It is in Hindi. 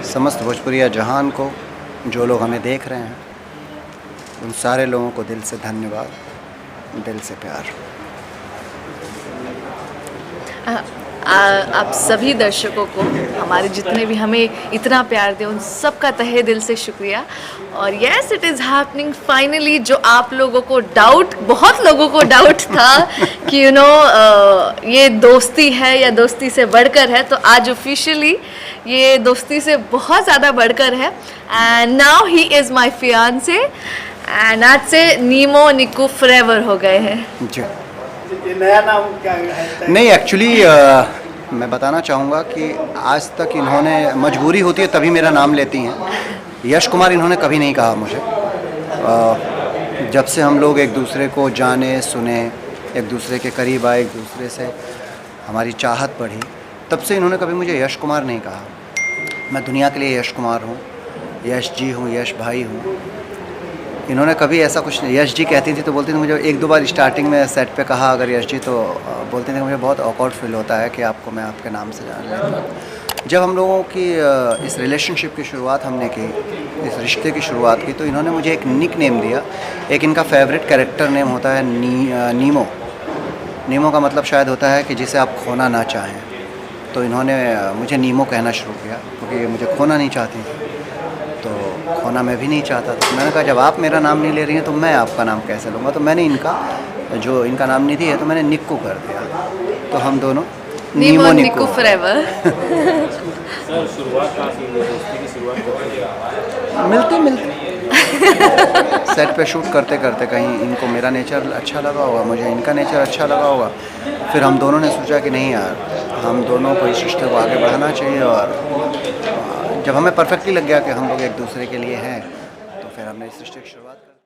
समस्त भोजपुरिया जहान को, जो लोग हमें देख रहे हैं, उन सारे लोगों को दिल से धन्यवाद, दिल से प्यार। आप सभी दर्शकों को, हमारे जितने भी हमें इतना प्यार दे, उन सब का तहे दिल से शुक्रिया। और yes, it is happening finally. जो आप लोगों को डाउट, बहुत लोगों को डाउट था कि ये दोस्ती है या दोस्ती से बढ़कर है, तो आज ऑफिशियली ये दोस्ती से बहुत ज़्यादा बढ़कर है। And now he is my fiance, and आज से नीमो निक्कू फॉरएवर हो गए हैं। जी ये नया नाम क्या है? नहीं, एक्चुअली मैं बताना चाहूँगा कि आज तक इन्होंने, मजबूरी होती है तभी मेरा नाम लेती हैं। यश कुमार इन्होंने कभी नहीं कहा मुझे। जब से हम लोग एक दूसरे को जाने सुने, एक दूसरे के करीब आए, एक दूसरे से हमारी चाहत बढ़ी, तब से इन्होंने कभी मुझे यश कुमार नहीं कहा। मैं दुनिया के लिए यश कुमार हूँ, यश जी हूँ, यश भाई हूँ। इन्होंने कभी ऐसा कुछ नहीं। यश जी कहती थी तो बोलती थी, मुझे एक दो बार स्टार्टिंग में सेट पे कहा अगर यश जी, तो बोलती थी मुझे बहुत ऑकवर्ड फील होता है कि आपको मैं आपके नाम से जान लेता हूँ। जब हम लोगों की इस रिलेशनशिप की शुरुआत हमने की, इस रिश्ते की शुरुआत की, तो इन्होंने मुझे एक निक नेम दिया। एक इनका फेवरेट कैरेक्टर नेम होता है नीमो। नीमो का मतलब शायद होता है कि जिसे आप खोना ना चाहें। तो इन्होंने मुझे नीमो कहना शुरू किया क्योंकि मुझे खोना नहीं चाहती थी, तो खोना मैं भी नहीं चाहता था। मैंने कहा जब आप मेरा नाम नहीं ले रही हैं तो मैं आपका नाम कैसे लूँगा। तो मैंने इनका नाम निधि है, तो मैंने निक्कू कर दिया। तो हम दोनों नीमो निक्कू फॉरएवर। सर, शुरुआत कहाँ से हुई? दोस्ती की शुरुआत मिलते सेट पे शूट करते करते कहीं इनको मेरा नेचर अच्छा लगा होगा, मुझे इनका नेचर अच्छा लगा होगा। फिर हम दोनों ने सोचा कि नहीं यार, हम दोनों को इस रिश्ते को आगे बढ़ाना चाहिए। और जब हमें परफेक्टली लग गया कि हम लोग एक दूसरे के लिए हैं, तो फिर हमने इस रिश्ते की शुरुआत कर दी।